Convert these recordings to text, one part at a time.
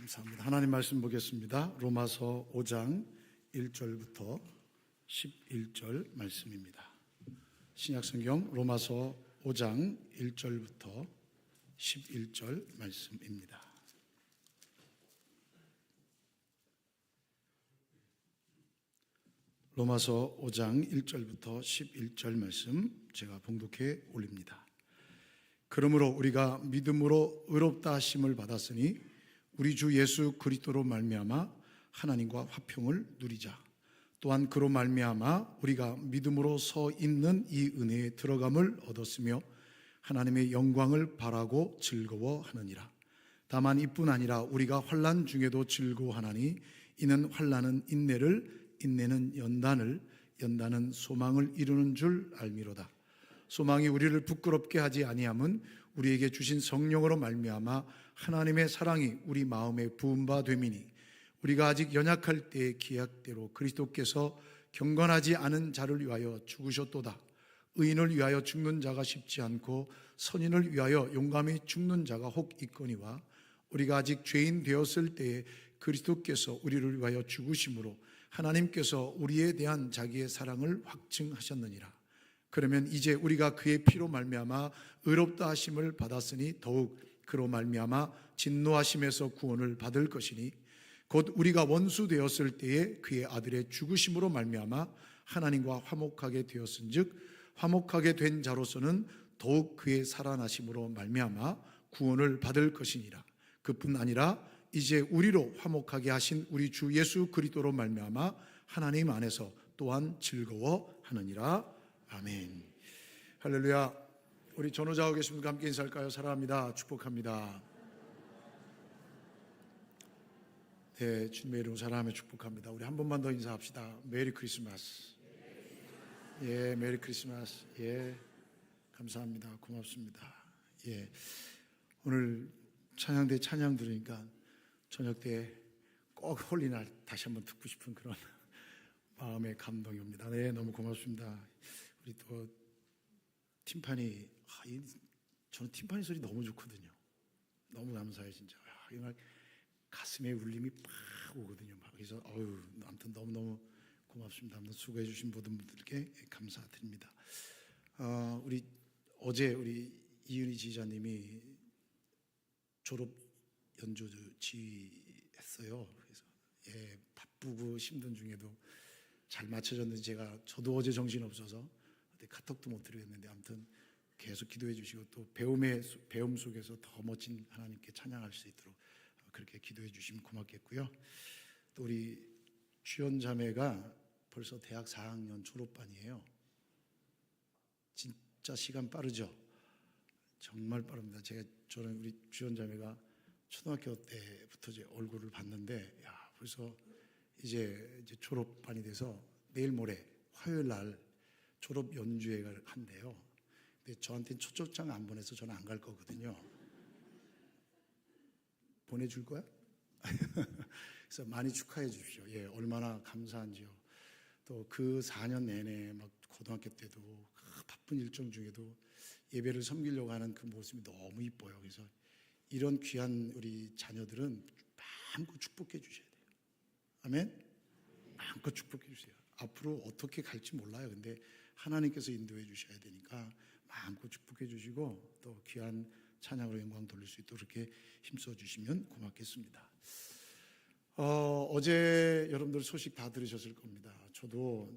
감사합니다. 하나님 말씀 보겠습니다. 로마서 5장 1절부터 11절 말씀입니다. 신약성경 로마서 5장 1절부터 11절 말씀입니다. 로마서 5장 1절부터 11절 말씀 제가 봉독해 올립니다. 그러므로 우리가 믿음으로 의롭다 하심을 받았으니 우리 주 예수 그리스도로 말미암아 하나님과 화평을 누리자. 또한 그로 말미암아 우리가 믿음으로 서 있는 이 은혜에 들어감을 얻었으며 하나님의 영광을 바라고 즐거워하느니라. 다만 이뿐 아니라 우리가 환난 중에도 즐거워하나니 이는 환난은 인내를, 인내는 연단을, 연단은 소망을 이루는 줄 알미로다. 소망이 우리를 부끄럽게 하지 아니함은 우리에게 주신 성령으로 말미암아 하나님의 사랑이 우리 마음에 부은 바 됨이니 우리가 아직 연약할 때의 기약대로 그리스도께서 경건하지 않은 자를 위하여 죽으셨도다. 의인을 위하여 죽는 자가 쉽지 않고 선인을 위하여 용감히 죽는 자가 혹 있거니와 우리가 아직 죄인 되었을 때에 그리스도께서 우리를 위하여 죽으심으로 하나님께서 우리에 대한 자기의 사랑을 확증하셨느니라. 그러면 이제 우리가 그의 피로 말미암아 의롭다 하심을 받았으니 더욱 그로 말미암아 진노하심에서 구원을 받을 것이니 곧 우리가 원수 되었을 때에 그의 아들의 죽으심으로 말미암아 하나님과 화목하게 되었은즉 화목하게 된 자로서는 더욱 그의 살아나심으로 말미암아 구원을 받을 것이니라. 그뿐 아니라 이제 우리로 화목하게 하신 우리 주 예수 그리스도로 말미암아 하나님 안에서 또한 즐거워하느니라. 아멘. 할렐루야. 우리 전후좌우 계신 분과 함께 인사할까요? 사랑합니다. 축복합니다. 네, 주님의 이름으로 사랑하며 축복합니다. 우리 한 번만 더 인사합시다. 메리 크리스마스. 예, 메리 크리스마스. 예, 감사합니다. 고맙습니다. 예, 오늘 찬양대 찬양 들으니까 저녁 때 꼭 홀리날 다시 한번 듣고 싶은 그런 마음의 감동이 옵니다. 네, 너무 고맙습니다. 우리 또 팀파니, 저는 팀파니 소리 너무 좋거든요. 너무 감사해요, 진짜. 정말 가슴에 울림이 팍 오거든요. 그래서 아무튼 너무 고맙습니다. 아무튼 수고해 주신 모든 분들께 감사드립니다. 우리 어제 우리 이은희 지휘자님이 졸업 연주 지휘했어요. 그래서 바쁘고 힘든 중에도 잘 맞춰졌는지 저도 어제 정신 없어서 카톡도 못 드리겠는데 아무튼 계속 기도해 주시고 또 배움 속에서 더 멋진 하나님께 찬양할 수 있도록 그렇게 기도해 주시면 고맙겠고요. 또 우리 주연 자매가 벌써 대학 4학년 졸업반이에요. 진짜 시간 빠르죠? 정말 빠릅니다. 저는 우리 주연 자매가 초등학교 때부터 제 얼굴을 봤는데 벌써 이제 졸업반이 돼서 내일 모레 화요일 날 졸업 연주회를 한대요. 근데 저한테는 초청장 안 보내서 저는 안 갈 거거든요. 보내줄 거야? 그래서 많이 축하해 주십시오. 예, 얼마나 감사한지요. 또 그 4년 내내 막 고등학교 때도 바쁜 일정 중에도 예배를 섬기려고 하는 그 모습이 너무 이뻐요. 그래서 이런 귀한 우리 자녀들은 마음껏 축복해 주셔야 돼요. 아멘? 마음껏 축복해 주세요. 앞으로 어떻게 갈지 몰라요. 근데 하나님께서 인도해 주셔야 되니까 마음껏 축복해 주시고 또 귀한 찬양으로 영광 돌릴 수 있도록 그렇게 힘써 주시면 고맙겠습니다. 어제 여러분들 소식 다 들으셨을 겁니다. 저도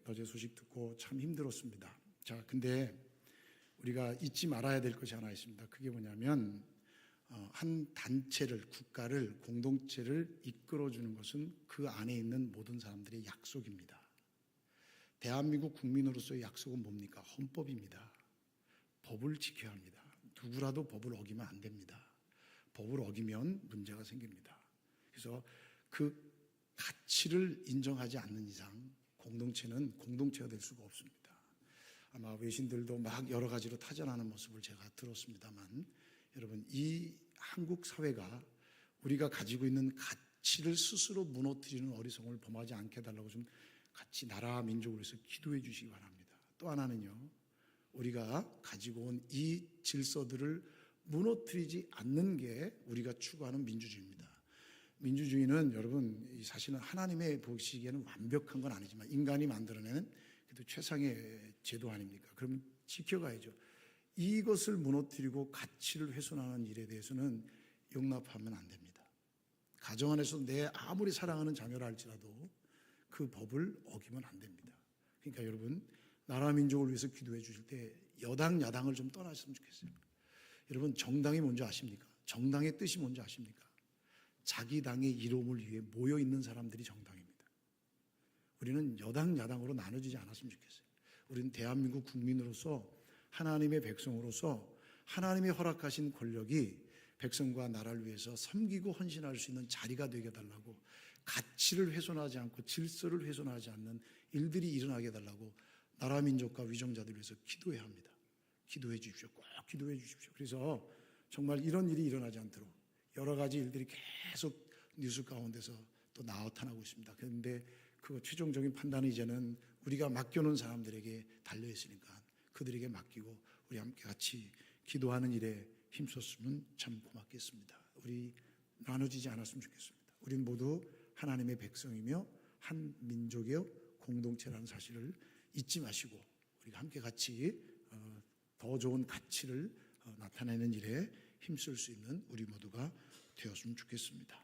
어제 소식 듣고 참 힘들었습니다. 자, 근데 우리가 잊지 말아야 될 것이 하나 있습니다. 그게 뭐냐면 한 단체를, 국가를, 공동체를 이끌어주는 것은 그 안에 있는 모든 사람들의 약속입니다. 대한민국 국민으로서의 약속은 뭡니까? 헌법입니다. 법을 지켜야 합니다. 누구라도 법을 어기면 안 됩니다. 법을 어기면 문제가 생깁니다. 그래서 그 가치를 인정하지 않는 이상 공동체는 공동체가 될 수가 없습니다. 아마 외신들도 막 여러 가지로 타전하는 모습을 제가 들었습니다만 여러분, 이 한국 사회가 우리가 가지고 있는 가치를 스스로 무너뜨리는 어리석음을 범하지 않게 해달라고 좀 같이 나라 민족으로 해서 기도해 주시기 바랍니다. 또 하나는요, 우리가 가지고 온 이 질서들을 무너뜨리지 않는 게 우리가 추구하는 민주주의입니다. 민주주의는 여러분 사실은 하나님의 보시기에는 완벽한 건 아니지만 인간이 만들어내는 그래도 최상의 제도 아닙니까? 그러면 지켜가야죠. 이것을 무너뜨리고 가치를 훼손하는 일에 대해서는 용납하면 안 됩니다. 가정 안에서 내 아무리 사랑하는 자녀라 할지라도 그 법을 어기면 안 됩니다. 그러니까 여러분 나라 민족을 위해서 기도해 주실 때 여당 야당을 좀 떠나셨으면 좋겠어요. 여러분 정당이 뭔지 아십니까? 정당의 뜻이 뭔지 아십니까? 자기 당의 이름을 위해 모여 있는 사람들이 정당입니다. 우리는 여당 야당으로 나눠지지 않았으면 좋겠어요. 우리는 대한민국 국민으로서 하나님의 백성으로서 하나님의 허락하신 권력이 백성과 나라를 위해서 섬기고 헌신할 수 있는 자리가 되게 해달라고, 가치를 훼손하지 않고 질서를 훼손하지 않는 일들이 일어나게 해달라고 나라 민족과 위정자들 위해서 기도해야 합니다. 기도해 주십시오. 꼭 기도해 주십시오. 그래서 정말 이런 일이 일어나지 않도록 여러 가지 일들이 계속 뉴스 가운데서 또 나타나고 있습니다. 그런데 그 최종적인 판단은 이제는 우리가 맡겨놓은 사람들에게 달려있으니까 그들에게 맡기고 우리 함께 같이 기도하는 일에 힘썼으면 참 고맙겠습니다. 우리 나눠지지 않았으면 좋겠습니다. 우리는 모두 하나님의 백성이며 한 민족의 공동체라는 사실을 잊지 마시고 우리가 함께 같이 더 좋은 가치를 나타내는 일에 힘쓸 수 있는 우리 모두가 되었으면 좋겠습니다.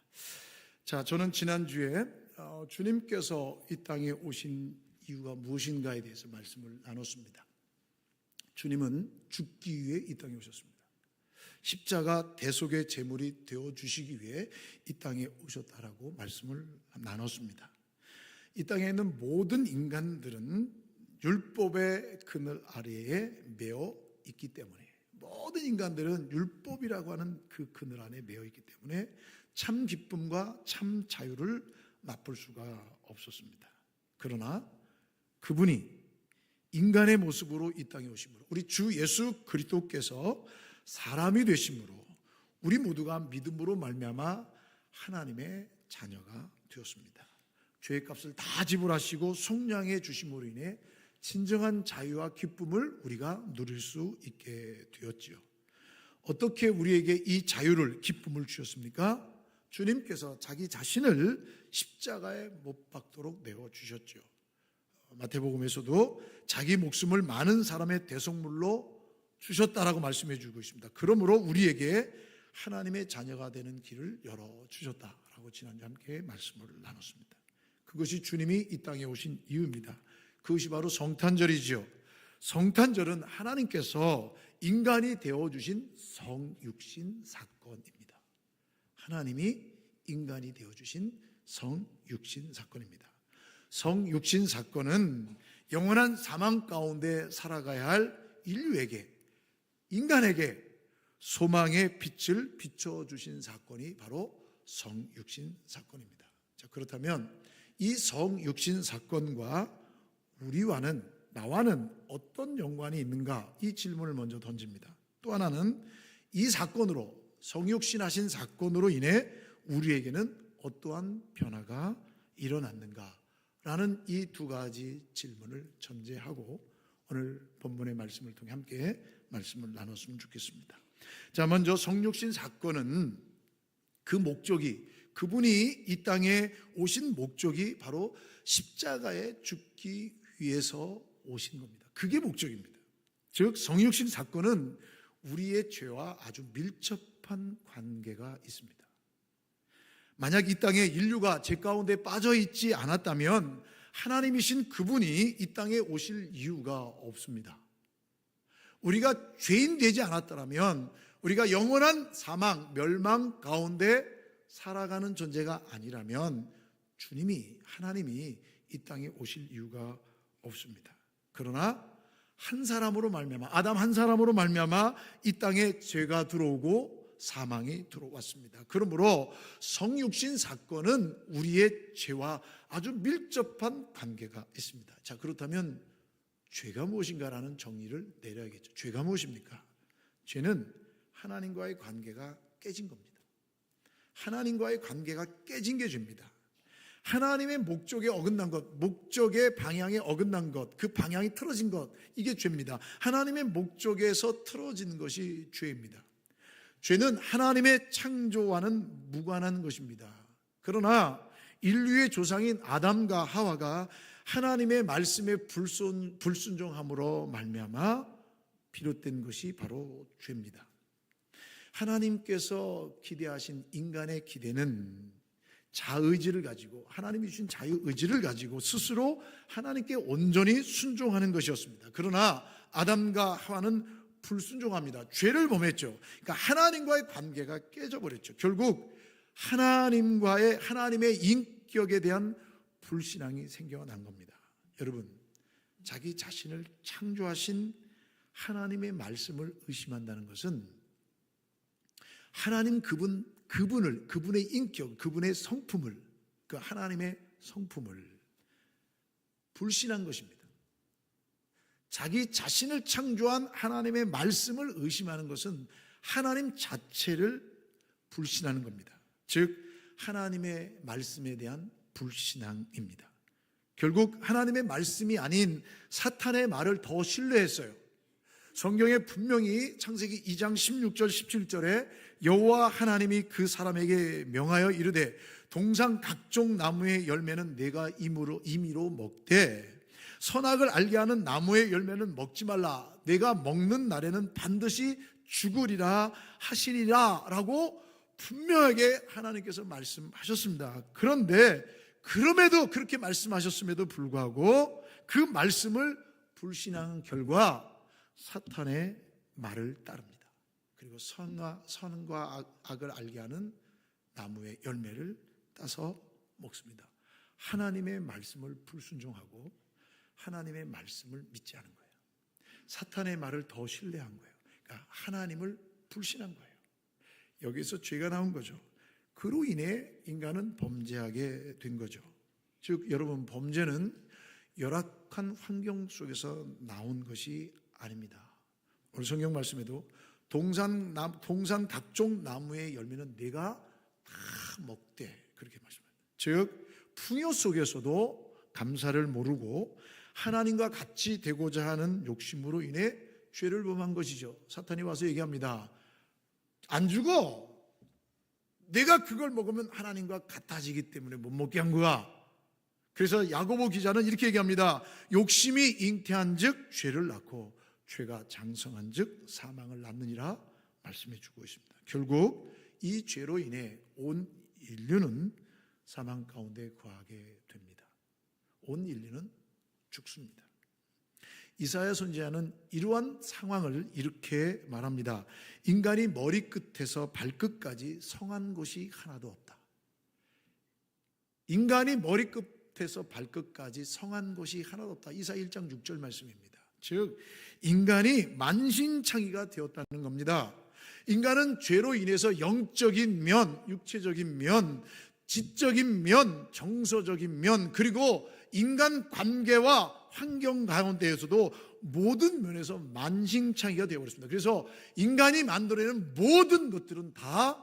자, 저는 지난주에 주님께서 이 땅에 오신 이유가 무엇인가에 대해서 말씀을 나눴습니다. 주님은 죽기 위해 이 땅에 오셨습니다. 십자가 대속의 제물이 되어주시기 위해 이 땅에 오셨다라고 말씀을 나눴습니다. 이 땅에 있는 모든 인간들은 율법의 그늘 아래에 매어 있기 때문에, 모든 인간들은 율법이라고 하는 그 그늘 안에 매어 있기 때문에 참 기쁨과 참 자유를 맛볼 수가 없었습니다. 그러나 그분이 인간의 모습으로 이 땅에 오심으로, 우리 주 예수 그리스도께서 사람이 되심으로 우리 모두가 믿음으로 말미암아 하나님의 자녀가 되었습니다. 죄의 값을 다 지불하시고 속량해 주심으로 인해 진정한 자유와 기쁨을 우리가 누릴 수 있게 되었지요. 어떻게 우리에게 이 자유를, 기쁨을 주셨습니까? 주님께서 자기 자신을 십자가에 못 박도록 내어주셨죠. 마태복음에서도 자기 목숨을 많은 사람의 대속물로 주셨다라고 말씀해 주고 있습니다. 그러므로 우리에게 하나님의 자녀가 되는 길을 열어주셨다라고 지난주에 함께 말씀을 나눴습니다. 그것이 주님이 이 땅에 오신 이유입니다. 그것이 바로 성탄절이지요. 성탄절은 하나님께서 인간이 되어주신 성육신 사건입니다. 하나님이 인간이 되어주신 성육신 사건입니다. 성육신 사건은 영원한 사망 가운데 살아가야 할 인류에게, 인간에게 소망의 빛을 비춰주신 사건이 바로 성육신 사건입니다. 자, 그렇다면 이 성육신 사건과 우리와는, 나와는 어떤 연관이 있는가? 이 질문을 먼저 던집니다. 또 하나는 이 사건으로, 성육신하신 사건으로 인해 우리에게는 어떠한 변화가 일어났는가? 라는 이 두 가지 질문을 전제하고 오늘 본문의 말씀을 통해 함께 말씀을 나눴으면 좋겠습니다. 자, 먼저 성육신 사건은 그 목적이, 그분이 이 땅에 오신 목적이 바로 십자가에 죽기 위해서 오신 겁니다. 그게 목적입니다. 즉 성육신 사건은 우리의 죄와 아주 밀접한 관계가 있습니다. 만약 이 땅에 인류가 죄 가운데 빠져 있지 않았다면 하나님이신 그분이 이 땅에 오실 이유가 없습니다. 우리가 죄인 되지 않았더라면 우리가 영원한 사망, 멸망 가운데 살아가는 존재가 아니라면 주님이, 하나님이 이 땅에 오실 이유가 없습니다. 그러나 한 사람으로 말미암아, 아담 한 사람으로 말미암아 이 땅에 죄가 들어오고 사망이 들어왔습니다. 그러므로 성육신 사건은 우리의 죄와 아주 밀접한 관계가 있습니다. 자, 그렇다면 죄가 무엇인가라는 정의를 내려야겠죠. 죄가 무엇입니까? 죄는 하나님과의 관계가 깨진 겁니다. 하나님과의 관계가 깨진 게 죄입니다. 하나님의 목적에 어긋난 것, 목적의 방향에 어긋난 것, 그 방향이 틀어진 것, 이게 죄입니다. 하나님의 목적에서 틀어진 것이 죄입니다. 죄는 하나님의 창조와는 무관한 것입니다. 그러나 인류의 조상인 아담과 하와가 하나님의 말씀에 불순종함으로 말미암아 비롯된 것이 바로 죄입니다. 하나님께서 기대하신 인간의 기대는 자의지를 가지고, 하나님이 주신 자유의지를 가지고 스스로 하나님께 온전히 순종하는 것이었습니다. 그러나 아담과 하와는 불순종합니다. 죄를 범했죠. 그러니까 하나님과의 관계가 깨져버렸죠. 결국 하나님의 인격에 대한 불신앙이 생겨난 겁니다. 여러분, 자기 자신을 창조하신 하나님의 말씀을 의심한다는 것은 하나님 그분의 인격, 그분의 성품을, 그 하나님의 성품을 불신한 것입니다. 자기 자신을 창조한 하나님의 말씀을 의심하는 것은 하나님 자체를 불신하는 겁니다. 즉 하나님의 말씀에 대한 불신앙입니다. 결국 하나님의 말씀이 아닌 사탄의 말을 더 신뢰했어요. 성경에 분명히 창세기 2장 16절 17절에 여호와 하나님이 그 사람에게 명하여 이르되 동산 각종 나무의 열매는 내가 임의로 먹되 선악을 알게 하는 나무의 열매는 먹지 말라. 내가 먹는 날에는 반드시 죽으리라 하시리라 라고 분명하게 하나님께서 말씀하셨습니다. 그런데 그럼에도 그렇게 말씀하셨음에도 불구하고 그 말씀을 불신한 결과 사탄의 말을 따릅니다. 그리고 선과 악을 알게 하는 나무의 열매를 따서 먹습니다. 하나님의 말씀을 불순종하고 하나님의 말씀을 믿지 않은 거예요. 사탄의 말을 더 신뢰한 거예요. 그러니까 하나님을 불신한 거예요. 여기서 죄가 나온 거죠. 그로 인해 인간은 범죄하게 된 거죠. 즉 여러분, 범죄는 열악한 환경 속에서 나온 것이 아닙니다. 오늘 성경 말씀에도 동산 각종 나무의 열매는 내가 다 먹되 그렇게 말씀합니다. 즉 풍요 속에서도 감사를 모르고 하나님과 같이 되고자 하는 욕심으로 인해 죄를 범한 것이죠. 사탄이 와서 얘기합니다. 안 죽어. 내가 그걸 먹으면 하나님과 같아지기 때문에 못 먹게 한 거야. 그래서 야고보 기자는 이렇게 얘기합니다. 욕심이 잉태한 즉 죄를 낳고 죄가 장성한 즉 사망을 낳느니라 말씀해 주고 있습니다. 결국 이 죄로 인해 온 인류는 사망 가운데 거하게 됩니다. 온 인류는 죽습니다. 이사야 선지자는 이러한 상황을 이렇게 말합니다. 인간이 머리끝에서 발끝까지 성한 곳이 하나도 없다. 인간이 머리끝에서 발끝까지 성한 곳이 하나도 없다. 이사야 1장 6절 말씀입니다. 즉 인간이 만신창이가 되었다는 겁니다. 인간은 죄로 인해서 영적인 면, 육체적인 면, 지적인 면, 정서적인 면, 그리고 인간 관계와 환경 가운데에서도 모든 면에서 만신창이가 되어버렸습니다. 그래서 인간이 만들어내는 모든 것들은 다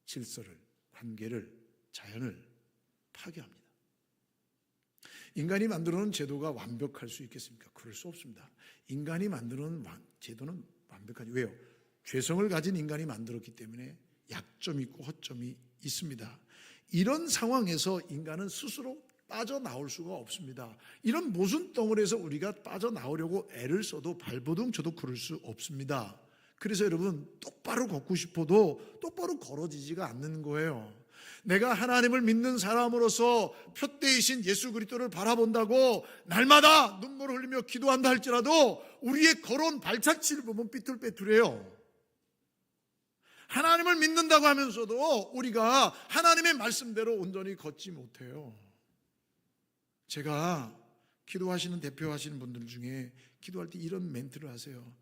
질서를, 관계를, 자연을 파괴합니다. 인간이 만들어놓은 제도가 완벽할 수 있겠습니까? 그럴 수 없습니다. 인간이 만들어놓은 제도는 완벽하지. 왜요? 죄성을 가진 인간이 만들었기 때문에 약점이 있고 허점이 있습니다. 이런 상황에서 인간은 스스로 빠져나올 수가 없습니다. 이런 모순 덩어리에서 우리가 빠져나오려고 애를 써도 발버둥 쳐도 그럴 수 없습니다. 그래서 여러분, 똑바로 걷고 싶어도 똑바로 걸어지지가 않는 거예요. 내가 하나님을 믿는 사람으로서 표대이신 예수 그리스도를 바라본다고 날마다 눈물을 흘리며 기도한다 할지라도 우리의 걸어온 발자취를 보면 삐뚤빼뚤해요. 하나님을 믿는다고 하면서도 우리가 하나님의 말씀대로 온전히 걷지 못해요. 제가 기도하시는 대표하시는 분들 중에 기도할 때 이런 멘트를 하세요.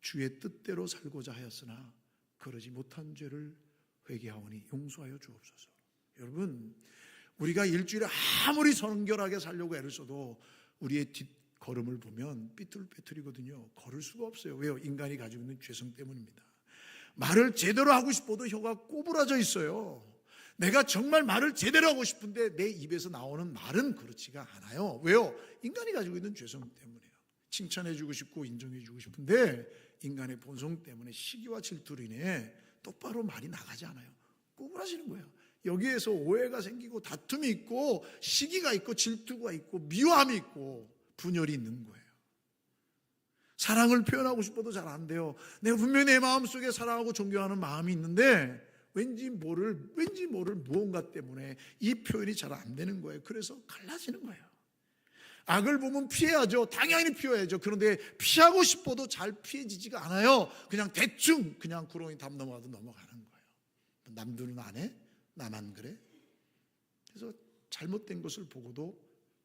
주의 뜻대로 살고자 하였으나 그러지 못한 죄를 회개하오니 용서하여 주옵소서. 여러분, 우리가 일주일에 아무리 성결하게 살려고 애를 써도 우리의 뒷걸음을 보면 삐뚤빼뚤이거든요. 걸을 수가 없어요. 왜요? 인간이 가지고 있는 죄성 때문입니다. 말을 제대로 하고 싶어도 혀가 꼬부라져 있어요. 내가 정말 말을 제대로 하고 싶은데 내 입에서 나오는 말은 그렇지가 않아요. 왜요? 인간이 가지고 있는 죄성 때문이에요. 칭찬해주고 싶고 인정해주고 싶은데 인간의 본성 때문에 시기와 질투로 인해 똑바로 말이 나가지 않아요. 꼬부라지는 거예요. 여기에서 오해가 생기고 다툼이 있고 시기가 있고 질투가 있고 미워함이 있고 분열이 있는 거예요. 사랑을 표현하고 싶어도 잘 안 돼요. 내가 분명히 내 마음속에 사랑하고 존경하는 마음이 있는데 왠지 모를 무언가 때문에 이 표현이 잘 안 되는 거예요. 그래서 갈라지는 거예요. 악을 보면 피해야죠. 당연히 피해야죠. 그런데 피하고 싶어도 잘 피해지지가 않아요. 그냥 대충 그냥 구렁이 담 넘어가도 넘어가는 거예요. 남들은 안 해? 나만 그래? 그래서 잘못된 것을 보고도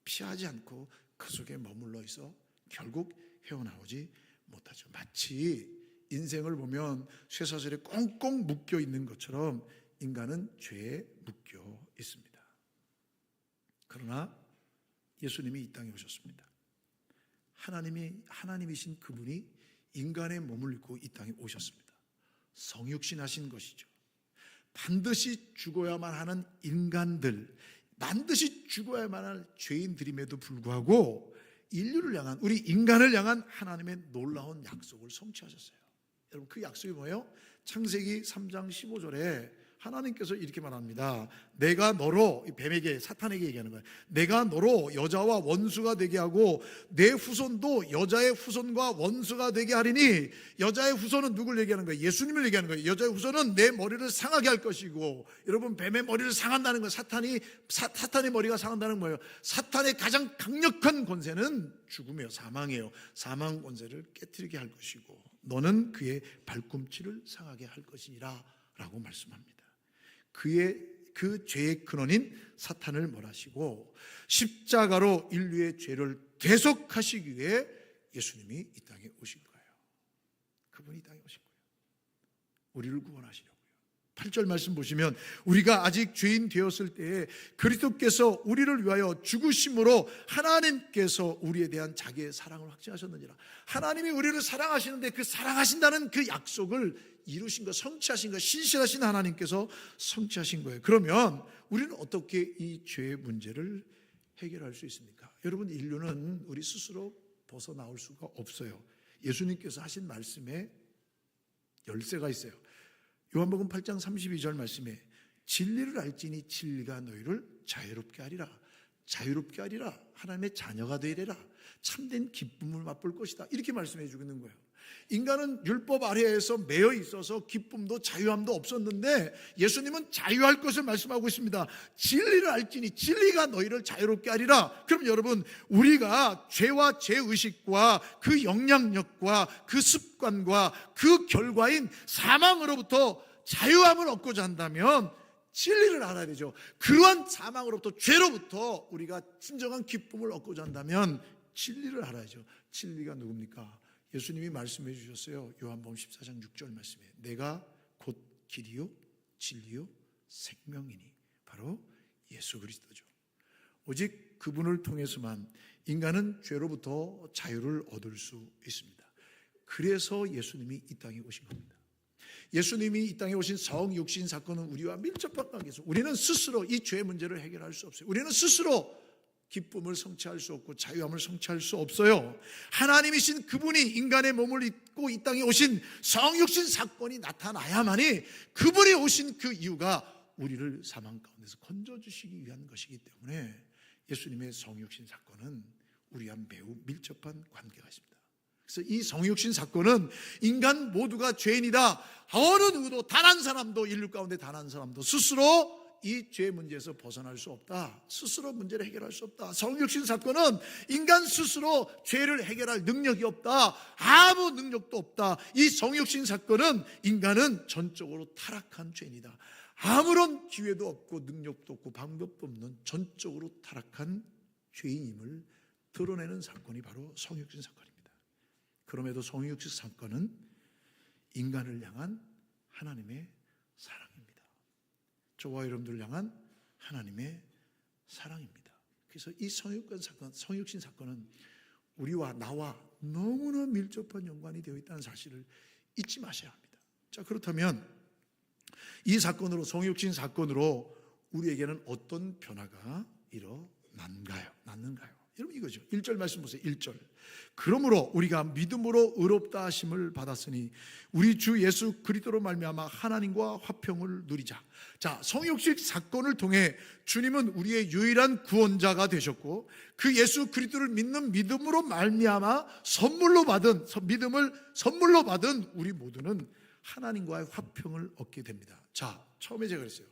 피하지 않고 그 속에 머물러 있어 결국 헤어나오지 못하죠. 마치 인생을 보면 쇠사슬에 꽁꽁 묶여 있는 것처럼 인간은 죄에 묶여 있습니다. 그러나 예수님이 이 땅에 오셨습니다. 하나님이신 그분이 인간의 몸을 입고 이 땅에 오셨습니다. 성육신하신 것이죠. 반드시 죽어야만 하는 인간들, 반드시 죽어야만 할 죄인들임에도 불구하고 인류를 향한, 우리 인간을 향한 하나님의 놀라운 약속을 성취하셨어요. 여러분, 그 약속이 뭐예요? 창세기 3장 15절에 하나님께서 이렇게 말합니다. 내가 너로, 뱀에게, 사탄에게 얘기하는 거예요. 내가 너로 여자와 원수가 되게 하고 내 후손도 여자의 후손과 원수가 되게 하리니, 여자의 후손은 누굴 얘기하는 거예요? 예수님을 얘기하는 거예요. 여자의 후손은 내 머리를 상하게 할 것이고, 여러분, 뱀의 머리를 상한다는 거예요. 사탄의 머리가 상한다는 거예요. 사탄의 가장 강력한 권세는 죽음이에요. 사망이에요. 사망 권세를 깨트리게 할 것이고 너는 그의 발꿈치를 상하게 할 것이니라 라고 말씀합니다. 그 죄의 근원인 사탄을 몰아시고 십자가로 인류의 죄를 대속하시기 위해 예수님이 이 땅에 오신 거예요. 그분이 이 땅에 오신 거예요. 우리를 구원하시려고요. 8절 말씀 보시면 우리가 아직 죄인 되었을 때에 그리스도께서 우리를 위하여 죽으심으로 하나님께서 우리에 대한 자기의 사랑을 확증하셨느니라. 하나님이 우리를 사랑하시는데 그 사랑하신다는 그 약속을 이루신 것, 성취하신 것, 신실하신 하나님께서 성취하신 거예요. 그러면 우리는 어떻게 이 죄의 문제를 해결할 수 있습니까? 여러분, 인류는 우리 스스로 벗어나올 수가 없어요. 예수님께서 하신 말씀에 열쇠가 있어요. 요한복음 8장 32절 말씀에 진리를 알지니 진리가 너희를 자유롭게 하리라. 자유롭게 하리라. 하나님의 자녀가 되리라. 참된 기쁨을 맛볼 것이다. 이렇게 말씀해 주고 있는 거예요. 인간은 율법 아래에서 매여 있어서 기쁨도 자유함도 없었는데 예수님은 자유할 것을 말씀하고 있습니다. 진리를 알지니 진리가 너희를 자유롭게 하리라. 그럼 여러분, 우리가 죄와 죄의식과 그 영향력과 그 습관과 그 결과인 사망으로부터 자유함을 얻고자 한다면 진리를 알아야 되죠. 그러한 사망으로부터, 죄로부터 우리가 진정한 기쁨을 얻고자 한다면 진리를 알아야죠. 진리가 누굽니까? 예수님이 말씀해 주셨어요. 요한복음 14장 6절 말씀에 내가 곧 길이요 진리요 생명이니, 바로 예수 그리스도죠. 오직 그분을 통해서만 인간은 죄로부터 자유를 얻을 수 있습니다. 그래서 예수님이 이 땅에 오신 겁니다. 예수님이 이 땅에 오신 성육신 사건은 우리와 밀접한 관계에서 우리는 스스로 이 죄 문제를 해결할 수 없어요. 우리는 스스로 기쁨을 성취할 수 없고 자유함을 성취할 수 없어요. 하나님이신 그분이 인간의 몸을 입고 이 땅에 오신 성육신 사건이 나타나야만이, 그분이 오신 그 이유가 우리를 사망 가운데서 건져주시기 위한 것이기 때문에 예수님의 성육신 사건은 우리와 매우 밀접한 관계가 있습니다. 그래서 이 성육신 사건은 인간 모두가 죄인이다. 어느 누구도, 단 한 사람도, 인류 가운데 단 한 사람도 스스로 이 죄 문제에서 벗어날 수 없다. 스스로 문제를 해결할 수 없다. 성육신 사건은 인간 스스로 죄를 해결할 능력이 없다. 아무 능력도 없다. 이 성육신 사건은 인간은 전적으로 타락한 죄인이다. 아무런 기회도 없고 능력도 없고 방법도 없는 전적으로 타락한 죄인임을 드러내는 사건이 바로 성육신 사건입니다. 그럼에도 성육신 사건은 인간을 향한 하나님의 사랑입니다. 저와 여러분들을 향한 하나님의 사랑입니다. 그래서 이 성육신 사건은 우리와 나와 너무나 밀접한 연관이 되어 있다는 사실을 잊지 마셔야 합니다. 자, 그렇다면 이 사건으로, 성육신 사건으로 우리에게는 어떤 변화가 일어났는가요? 여러분 이거죠. 1절 말씀 보세요. 1절. 그러므로 우리가 믿음으로 의롭다 하심을 받았으니 우리 주 예수 그리스도로 말미암아 하나님과 화평을 누리자. 자, 성육식 사건을 통해 주님은 우리의 유일한 구원자가 되셨고 그 예수 그리스도를 믿는 믿음으로 말미암아 믿음을 선물로 받은 우리 모두는 하나님과의 화평을 얻게 됩니다. 자, 처음에 제가 그랬어요.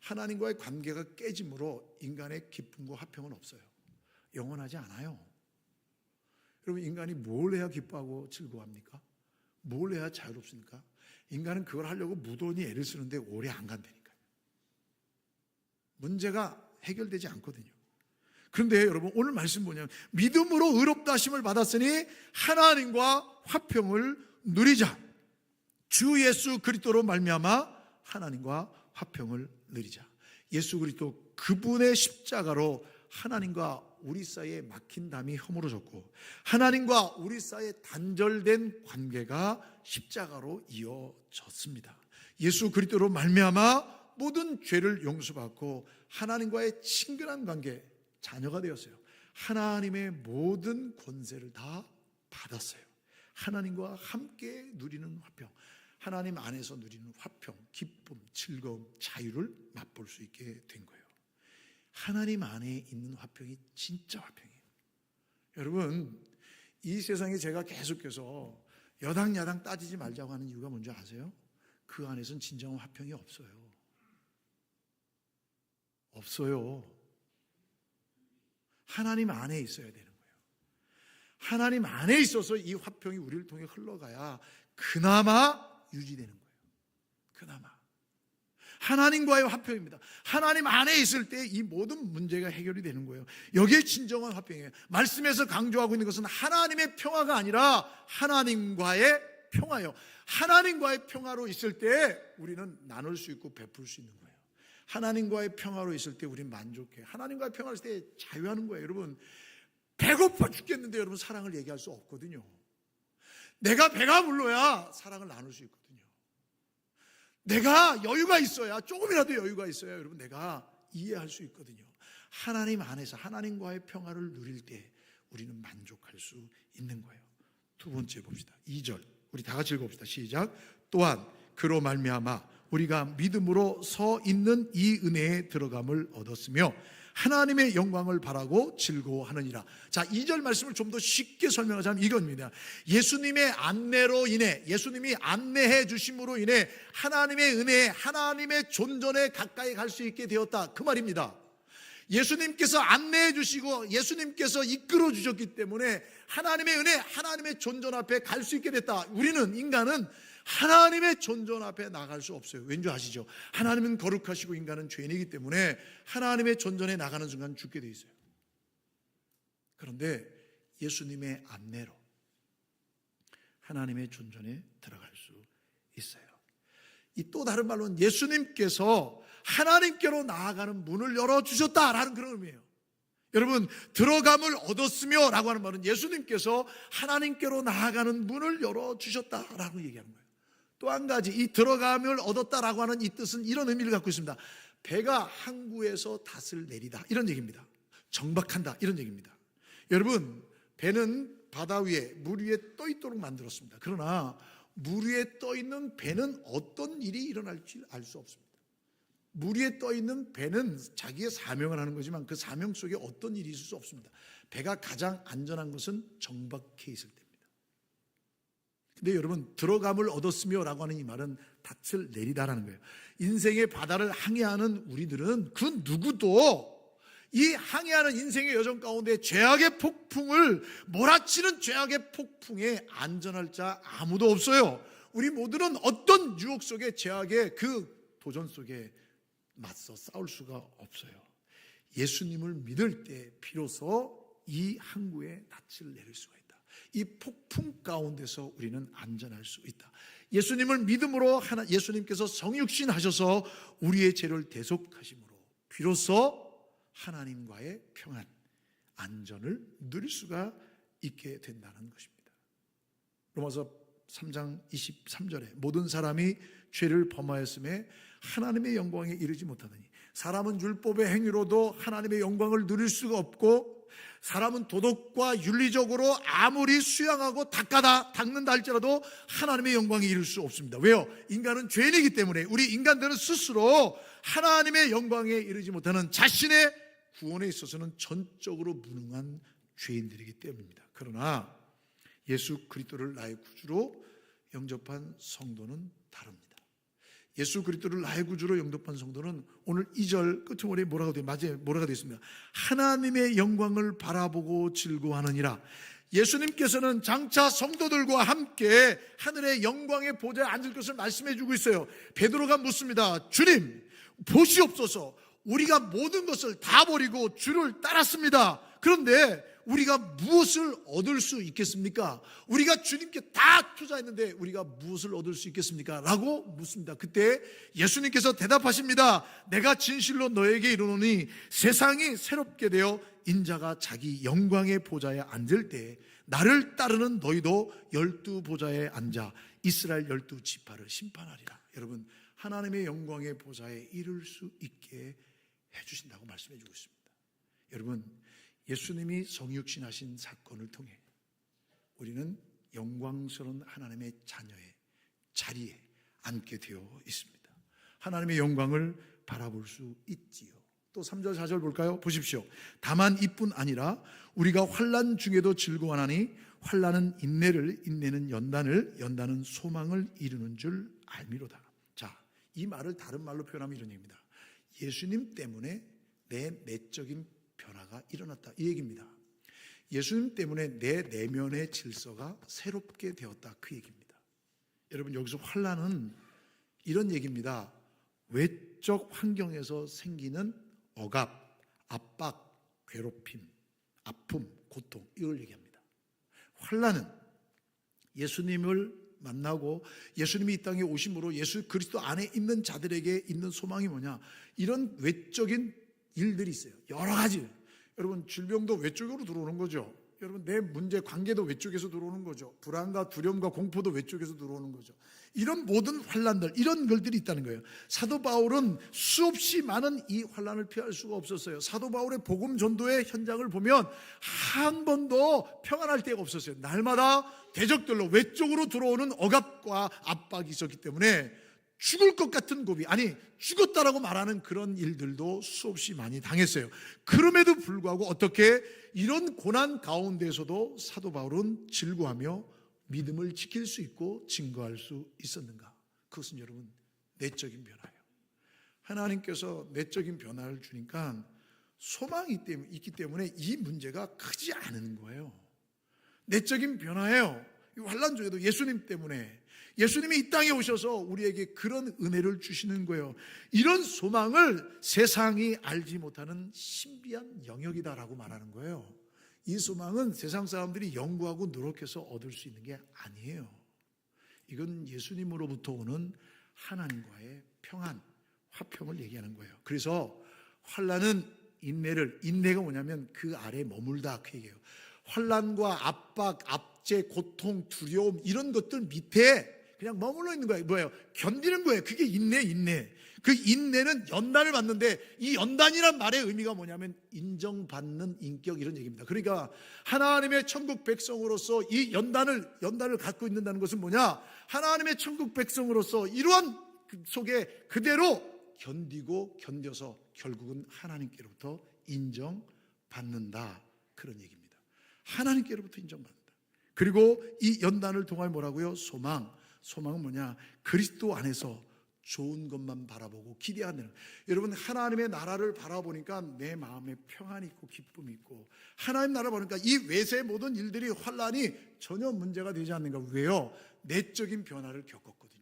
하나님과의 관계가 깨짐으로 인간의 기쁨과 화평은 없어요. 영원하지 않아요. 여러분, 인간이 뭘 해야 기뻐하고 즐거워합니까? 뭘 해야 자유롭습니까? 인간은 그걸 하려고 무던히 애를 쓰는데 오래 안 간다니까요. 문제가 해결되지 않거든요. 그런데 여러분, 오늘 말씀 뭐냐면 믿음으로 의롭다 하심을 받았으니 하나님과 화평을 누리자. 주 예수 그리스도로 말미암아 하나님과 화평을 누리자. 예수 그리스도 그분의 십자가로 하나님과 우리 사이에 막힌 담이 허물어졌고 하나님과 우리 사이에 단절된 관계가 십자가로 이어졌습니다. 예수 그리스도로 말미암아 모든 죄를 용서받고 하나님과의 친근한 관계, 자녀가 되었어요. 하나님의 모든 권세를 다 받았어요. 하나님과 함께 누리는 화평, 하나님 안에서 누리는 화평, 기쁨, 즐거움, 자유를 맛볼 수 있게 된 거예요. 하나님 안에 있는 화평이 진짜 화평이에요. 여러분, 이 세상에 제가 계속해서 여당 야당 따지지 말자고 하는 이유가 뭔지 아세요? 그 안에서는 진정한 화평이 없어요. 없어요. 하나님 안에 있어야 되는 거예요. 하나님 안에 있어서 이 화평이 우리를 통해 흘러가야 그나마 유지되는 거예요. 그나마. 하나님과의 화평입니다. 하나님 안에 있을 때 이 모든 문제가 해결이 되는 거예요. 여기에 진정한 화평이에요. 말씀에서 강조하고 있는 것은 하나님의 평화가 아니라 하나님과의 평화예요. 하나님과의 평화로 있을 때 우리는 나눌 수 있고 베풀 수 있는 거예요. 하나님과의 평화로 있을 때 우리는 만족해요. 하나님과의 평화로 있을 때 자유하는 거예요. 여러분, 배고파 죽겠는데 여러분 사랑을 얘기할 수 없거든요. 내가 배가 불러야 사랑을 나눌 수 있거든요. 내가 여유가 있어야, 조금이라도 여유가 있어야 여러분 내가 이해할 수 있거든요. 하나님 안에서 하나님과의 평화를 누릴 때 우리는 만족할 수 있는 거예요. 두 번째 봅시다. 2절 우리 다 같이 읽어봅시다. 시작. 또한 그로 말미암아 우리가 믿음으로 서 있는 이 은혜에 들어감을 얻었으며 하나님의 영광을 바라고 즐거워하느니라. 자, 2절 말씀을 좀 더 쉽게 설명하자면 이겁니다. 예수님의 안내로 인해, 예수님이 안내해 주심으로 인해 하나님의 은혜에, 하나님의 존전에 가까이 갈 수 있게 되었다, 그 말입니다. 예수님께서 안내해 주시고 예수님께서 이끌어 주셨기 때문에 하나님의 은혜, 하나님의 존전 앞에 갈 수 있게 됐다. 우리는, 인간은 하나님의 존전 앞에 나갈 수 없어요. 왠지 아시죠? 하나님은 거룩하시고 인간은 죄인이기 때문에 하나님의 존전에 나가는 순간 죽게 돼 있어요. 그런데 예수님의 안내로 하나님의 존전에 들어갈 수 있어요. 이 또 다른 말로는 예수님께서 하나님께로 나아가는 문을 열어주셨다라는 그런 의미예요. 여러분, 들어감을 얻었으며 라고 하는 말은 예수님께서 하나님께로 나아가는 문을 열어주셨다라고 얘기하는 거예요. 또 한 가지, 이 들어감을 얻었다라고 하는 이 뜻은 이런 의미를 갖고 있습니다. 배가 항구에서 닷을 내리다, 이런 얘기입니다. 정박한다, 이런 얘기입니다. 여러분, 배는 바다 위에, 물 위에 떠 있도록 만들었습니다. 그러나 물 위에 떠 있는 배는 어떤 일이 일어날지 알 수 없습니다. 물 위에 떠 있는 배는 자기의 사명을 하는 거지만 그 사명 속에 어떤 일이 있을 수 없습니다. 배가 가장 안전한 것은 정박해 있을 때입니다. 근데 여러분, 들어감을 얻었으며 라고 하는 이 말은 닻을 내리다라는 거예요. 인생의 바다를 항해하는 우리들은 그 누구도 이 항해하는 인생의 여정 가운데 죄악의 폭풍을 몰아치는 죄악의 폭풍에 안전할 자 아무도 없어요. 우리 모두는 어떤 유혹 속에, 죄악의 그 도전 속에 맞서 싸울 수가 없어요. 예수님을 믿을 때 비로소 이 항구에 닻을 내릴 수가 있다. 이 폭풍 가운데서 우리는 안전할 수 있다. 예수님을 믿음으로 예수님께서 성육신 하셔서 우리의 죄를 대속하심으로 비로소 하나님과의 평안, 안전을 누릴 수가 있게 된다는 것입니다. 로마서 3장 23절에 모든 사람이 죄를 범하였음에 하나님의 영광에 이르지 못하더니 사람은 율법의 행위로도 하나님의 영광을 누릴 수가 없고 사람은 도덕과 윤리적으로 아무리 수양하고 닦는다 할지라도 하나님의 영광에 이를 수 없습니다. 왜요? 인간은 죄인이기 때문에 우리 인간들은 스스로 하나님의 영광에 이르지 못하는 자신의 구원에 있어서는 전적으로 무능한 죄인들이기 때문입니다. 그러나 예수 그리스도를 나의 구주로 영접한 성도는 다릅니다. 예수 그리스도를 나의 구주로 영접한 성도는 오늘 2절 끝머리에 뭐라고 되어 있습니다. 하나님의 영광을 바라보고 즐거워하느니라. 예수님께서는 장차 성도들과 함께 하늘의 영광의 보좌에 앉을 것을 말씀해 주고 있어요. 베드로가 묻습니다. 주님, 보시옵소서. 우리가 모든 것을 다 버리고 주를 따랐습니다. 그런데 우리가 무엇을 얻을 수 있겠습니까? 우리가 주님께 다 투자했는데 우리가 무엇을 얻을 수 있겠습니까? 라고 묻습니다. 그때 예수님께서 대답하십니다. 내가 진실로 너에게 이르노니 세상이 새롭게 되어 인자가 자기 영광의 보좌에 앉을 때 나를 따르는 너희도 12보좌에 앉아 이스라엘 12지파를 심판하리라. 여러분, 하나님의 영광의 보좌에 이를 수 있게 해주신다고 말씀해 주고 있습니다. 여러분, 예수님이 성육신하신 사건을 통해 우리는 영광스러운 하나님의 자녀의 자리에 앉게 되어 있습니다. 하나님의 영광을 바라볼 수 있지요. 또 3절 4절 볼까요? 보십시오. 다만 이뿐 아니라 우리가 환난 중에도 즐거워하나니 환난은 인내를, 인내는 연단을, 연단은 소망을 이루는 줄 알미로다. 자, 이 말을 다른 말로 표현하면 이런 얘기입니다. 예수님 때문에 내 내적인 변화가 일어났다, 이 얘기입니다. 예수님 때문에 내 내면의 질서가 새롭게 되었다, 그 얘기입니다. 여러분, 여기서 환난은 이런 얘기입니다. 외적 환경에서 생기는 억압, 압박, 괴롭힘, 아픔, 고통, 이걸 얘기합니다. 환난은 예수님을 만나고 예수님이 이 땅에 오심으로 예수 그리스도 안에 있는 자들에게 있는 소망이 뭐냐, 이런 외적인 일들이 있어요. 여러 가지. 여러분, 질병도 외적으로 들어오는 거죠. 여러분, 내 문제, 관계도 외적에서 들어오는 거죠. 불안과 두려움과 공포도 외적에서 들어오는 거죠. 이런 모든 환난들, 이런 것들이 있다는 거예요. 사도 바울은 수없이 많은 이 환난을 피할 수가 없었어요. 사도 바울의 복음 전도의 현장을 보면 한 번도 평안할 때가 없었어요. 날마다 대적들로 외적으로 들어오는 억압과 압박이 있었기 때문에 죽을 것 같은 고비, 아니 죽었다라고 말하는 그런 일들도 수없이 많이 당했어요. 그럼에도 불구하고 어떻게 이런 고난 가운데서도 사도 바울은 즐거워하며 믿음을 지킬 수 있고 증거할 수 있었는가? 그것은 여러분, 내적인 변화예요. 하나님께서 내적인 변화를 주니까 소망이 있기 때문에 이 문제가 크지 않은 거예요. 내적인 변화예요. 환난 중에도 예수님 때문에, 예수님이 이 땅에 오셔서 우리에게 그런 은혜를 주시는 거예요. 이런 소망을 세상이 알지 못하는 신비한 영역이다라고 말하는 거예요. 이 소망은 세상 사람들이 연구하고 노력해서 얻을 수 있는 게 아니에요. 이건 예수님으로부터 오는 하나님과의 평안, 화평을 얘기하는 거예요. 그래서 환난은 인내가 뭐냐면 그 아래 머물다, 그 얘기예요. 환난과 압박, 압제, 고통, 두려움, 이런 것들 밑에 그냥 머물러 있는 거예요. 뭐예요? 견디는 거예요. 그게 인내. 그 인내는 연단을 받는데, 이 연단이란 말의 의미가 뭐냐면 인정받는 인격, 이런 얘기입니다. 그러니까 하나님의 천국 백성으로서 이 연단을 갖고 있는다는 것은 뭐냐? 하나님의 천국 백성으로서 이러한 속에 그대로 견뎌서 결국은 하나님께로부터 인정받는다, 그런 얘기입니다. 하나님께로부터 인정받는다. 그리고 이 연단을 통하여 뭐라고요? 소망은 뭐냐? 그리스도 안에서 좋은 것만 바라보고 기대하는. 여러분, 하나님의 나라를 바라보니까 내 마음에 평안이 있고 기쁨이 있고, 하나님 나라 보니까 이 외세의 모든 일들이, 환난이 전혀 문제가 되지 않는가. 왜요? 내적인 변화를 겪었거든요.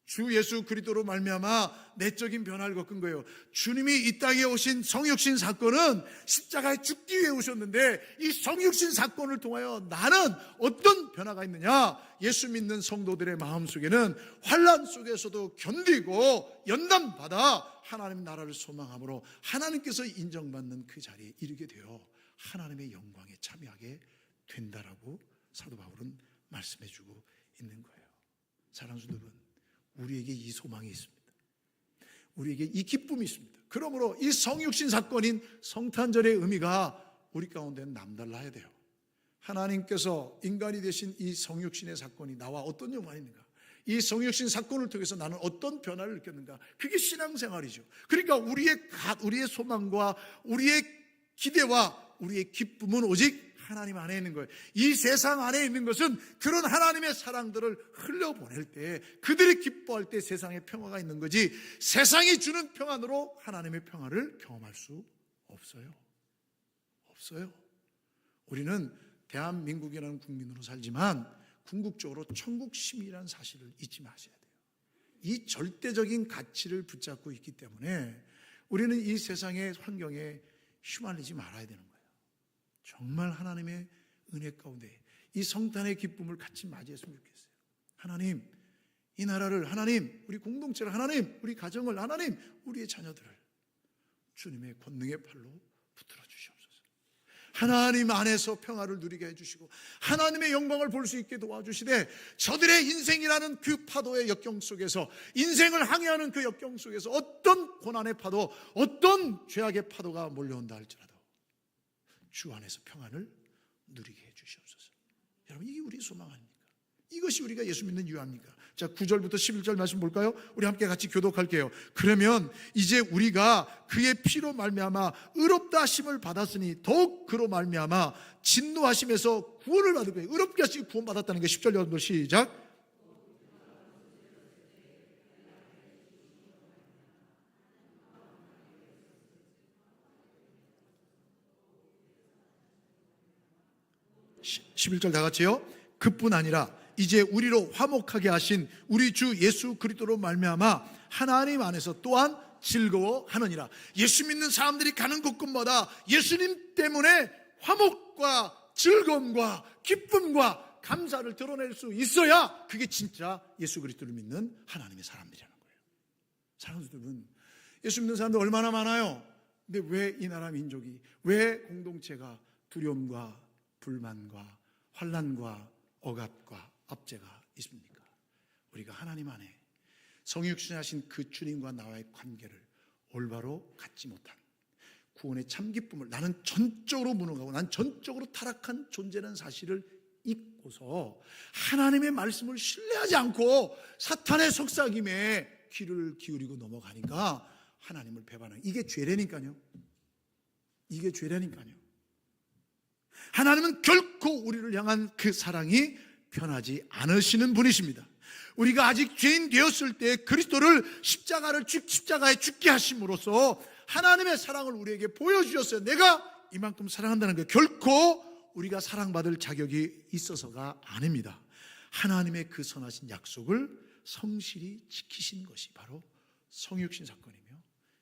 주 예수 그리스도로 말미암아 내적인 변화를 겪은 거예요. 주님이 이 땅에 오신 성육신 사건은 십자가에 죽기 위해 오셨는데, 이 성육신 사건을 통하여 나는 어떤 변화가 있느냐? 예수 믿는 성도들의 마음속에는 환난 속에서도 견디고 연단받아 하나님 나라를 소망함으로 하나님께서 인정받는 그 자리에 이르게 되어 하나님의 영광에 참여하게 된다라고 사도 바울은 말씀해 주고 있는 거예요. 사랑하는 성도들, 우리에게 이 소망이 있습니다. 우리에게 이 기쁨이 있습니다. 그러므로 이 성육신 사건인 성탄절의 의미가 우리 가운데는 남달라야 돼요. 하나님께서 인간이 되신 이 성육신의 사건이 나와 어떤 연관이 있는가? 이 성육신 사건을 통해서 나는 어떤 변화를 느꼈는가? 그게 신앙생활이죠. 그러니까 우리의 소망과 우리의 기대와 우리의 기쁨은 오직 하나님 안에 있는 거예요. 이 세상 안에 있는 것은 그런 하나님의 사랑들을 흘려보낼 때, 그들이 기뻐할 때 세상에 평화가 있는 거지, 세상이 주는 평안으로 하나님의 평화를 경험할 수 없어요. 우리는 대한민국이라는 국민으로 살지만 궁극적으로 천국 시민이라는 사실을 잊지 마셔야 돼요. 이 절대적인 가치를 붙잡고 있기 때문에 우리는 이 세상의 환경에 휘말리지 말아야 되는 거예요. 정말 하나님의 은혜 가운데 이 성탄의 기쁨을 같이 맞이했으면 좋겠어요. 하나님, 이 나라를, 하나님, 우리 공동체를, 하나님, 우리 가정을, 하나님, 우리의 자녀들을 주님의 권능의 팔로 붙들어 주시옵소서. 하나님 안에서 평화를 누리게 해주시고 하나님의 영광을 볼 수 있게 도와주시되, 저들의 인생이라는 그 파도의 역경 속에서, 인생을 항해하는 그 역경 속에서 어떤 고난의 파도, 어떤 죄악의 파도가 몰려온다 할지라도 주 안에서 평안을 누리게 해주시옵소서. 여러분, 이게 우리의 소망 아닙니까? 이것이 우리가 예수 믿는 이유 아닙니까? 자, 9절부터 11절 말씀 볼까요? 우리 함께 같이 교독할게요. 그러면 이제 우리가 그의 피로 말미암아 의롭다 하심을 받았으니 더욱 그로 말미암아 진노하심에서 구원을 받을 거예요. 의롭게 하시고 구원 받았다는 게 10절 여러분들 시작. 시 11절 다 같이요. 그뿐 아니라 이제 우리로 화목하게 하신 우리 주 예수 그리스도로 말미암아 하나님 안에서 또한 즐거워하느니라. 예수 믿는 사람들이 가는 곳곳마다 예수님 때문에 화목과 즐거움과 기쁨과 감사를 드러낼 수 있어야 그게 진짜 예수 그리스도를 믿는 하나님의 사람들이라는 거예요. 사랑하는 여러분, 예수 믿는 사람들 얼마나 많아요. 근데 왜 이 나라 민족이, 왜 공동체가 두려움과 불만과 환난과 억압과 압제가 있습니까? 우리가 하나님 안에 성육신하신 그 주님과 나와의 관계를 올바로 갖지 못한, 구원의 참 기쁨을, 나는 전적으로 무능하고 난 전적으로 타락한 존재라는 사실을 잊고서 하나님의 말씀을 신뢰하지 않고 사탄의 속삭임에 귀를 기울이고 넘어가니까 하나님을 배반하는, 이게 죄라니까요. 이게 죄라니까요. 하나님은 결코 우리를 향한 그 사랑이 변하지 않으시는 분이십니다. 우리가 아직 죄인 되었을 때 그리스도를 십자가에 죽게 하심으로써 하나님의 사랑을 우리에게 보여주셨어요. 내가 이만큼 사랑한다는 게 결코 우리가 사랑받을 자격이 있어서가 아닙니다. 하나님의 그 선하신 약속을 성실히 지키신 것이 바로 성육신 사건이며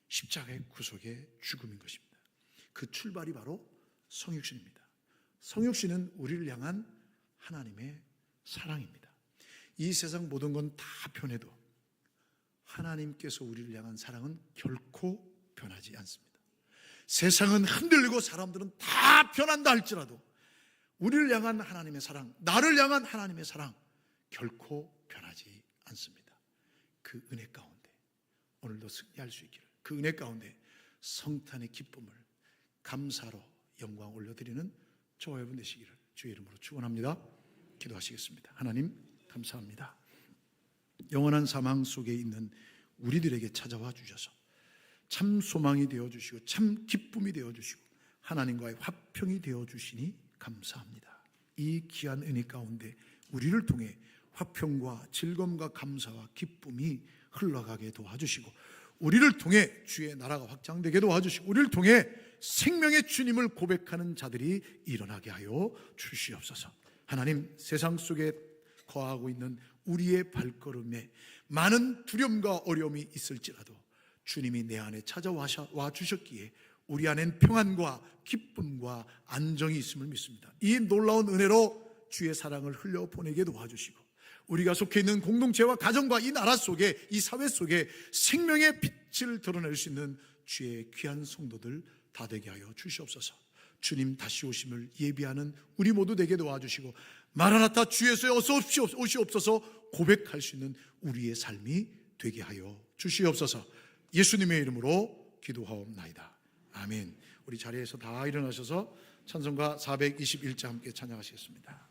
십자가의 구속의 죽음인 것입니다. 그 출발이 바로 성육신입니다. 성육신은 우리를 향한 하나님의 사랑입니다. 이 세상 모든 건 다 변해도 하나님께서 우리를 향한 사랑은 결코 변하지 않습니다. 세상은 흔들리고 사람들은 다 변한다 할지라도 우리를 향한 하나님의 사랑, 나를 향한 하나님의 사랑 결코 변하지 않습니다. 그 은혜 가운데 오늘도 승리할 수 있기를, 그 은혜 가운데 성탄의 기쁨을 감사로 영광 올려드리는 저와 여러분 되시기를 주의 이름으로 축원합니다. 기도하시겠습니다. 하나님 감사합니다. 영원한 사망 속에 있는 우리들에게 찾아와 주셔서 참 소망이 되어주시고 참 기쁨이 되어주시고 하나님과의 화평이 되어주시니 감사합니다. 이 귀한 은혜 가운데 우리를 통해 화평과 즐거움과 감사와 기쁨이 흘러가게 도와주시고 우리를 통해 주의 나라가 확장되게 도와주시고 우리를 통해 생명의 주님을 고백하는 자들이 일어나게 하여 주시옵소서. 하나님, 세상 속에 거하고 있는 우리의 발걸음에 많은 두려움과 어려움이 있을지라도 주님이 내 안에 찾아와 주셨기에 우리 안엔 평안과 기쁨과 안정이 있음을 믿습니다. 이 놀라운 은혜로 주의 사랑을 흘려보내게 도와주시고 우리가 속해 있는 공동체와 가정과 이 나라 속에, 이 사회 속에 생명의 빛을 드러낼 수 있는 주의 귀한 성도들 다 되게 하여 주시옵소서. 주님 다시 오심을 예비하는 우리 모두 되게 도와주시고 마라나타 주 예수여 어서 오시옵소서 고백할 수 있는 우리의 삶이 되게 하여 주시옵소서. 예수님의 이름으로 기도하옵나이다. 아멘. 우리 자리에서 다 일어나셔서 찬송가 421장 함께 찬양하시겠습니다.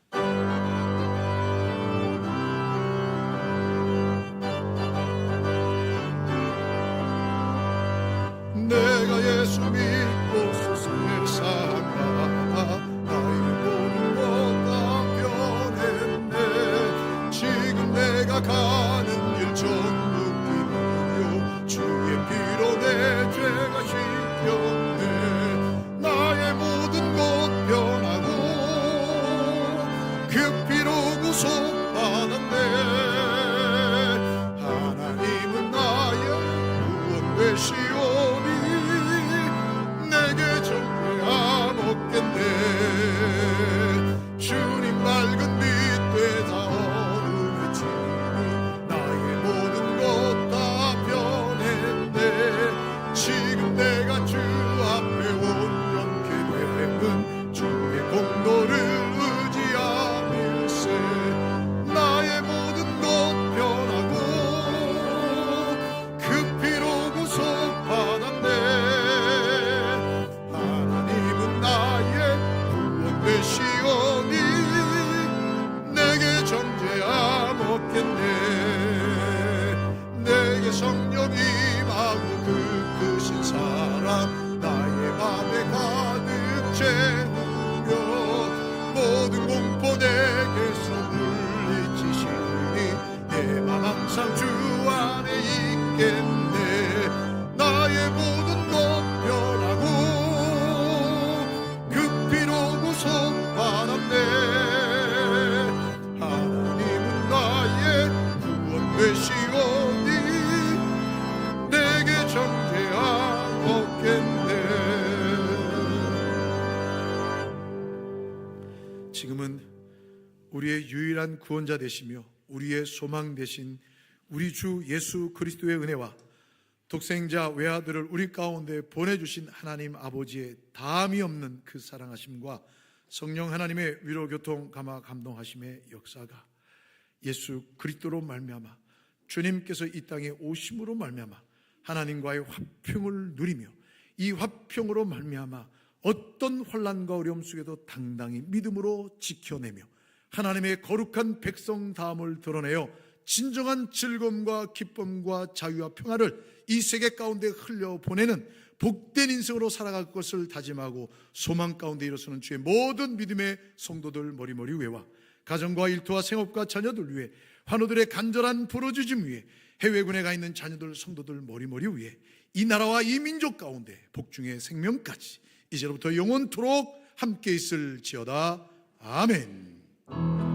내가 예수 믿고 세상을 살아가 나의 모든 것 다 변했네. 지금 내가 가는 길 전부 기쁘요 주의 피로 내 죄가 씻겼네. 나의 모든 것 변하고 그 피로 구속받았네. 하나님은 나의 구원 되시오니 내게 정죄함 없겠네. 주님 맑은 빛 되사 어둠의 짐이 나의 모든 것 다 변했네. 지금 내가 주 앞에 온전케 되는 주의 공로를 의지함일세. 나의 모든 것 변하고 그 피로 구속받았네. 하나님은 나의 구원 되시오니 내게 정죄함 없겠네. 내게 성령 임하고 그 크신 사랑 나의 맘에 가득 채우며 모든 공포 내게서 물리치시니 내 맘 항상 주 안에 있겠네. 나의 모든 것 변하고 그 피로 구속받았네. 하나님은 나의 구원 되시오니 내게 정죄함 없겠네. 지금은 우리의 유일한 구원자 되시며 우리의 소망 되신 우리 주 예수 그리스도의 은혜와 독생자 외아들을 우리 가운데 보내주신 하나님 아버지의 다함이 없는 그 사랑하심과 성령 하나님의 위로 교통 감화 감동하심의 역사가 예수 그리스도로 말미암아 주님께서 이 땅에 오심으로 말미암아 하나님과의 화평을 누리며 이 화평으로 말미암아 어떤 환난과 어려움 속에도 당당히 믿음으로 지켜내며 하나님의 거룩한 백성다움을 드러내어 진정한 즐거움과 기쁨과 자유와 평화를 이 세계 가운데 흘려보내는 복된 인생으로 살아갈 것을 다짐하고 소망 가운데 일어서는 주의 모든 믿음의 성도들 머리머리 위에와 가정과 일터와 생업과 자녀들 위해 환우들의 간절한 부르짖음 위에 해외군에 가 있는 자녀들 성도들 머리머리 위에 이 나라와 이 민족 가운데 복중의 생명까지 이제로부터 영원토록 함께 있을지어다. 아멘.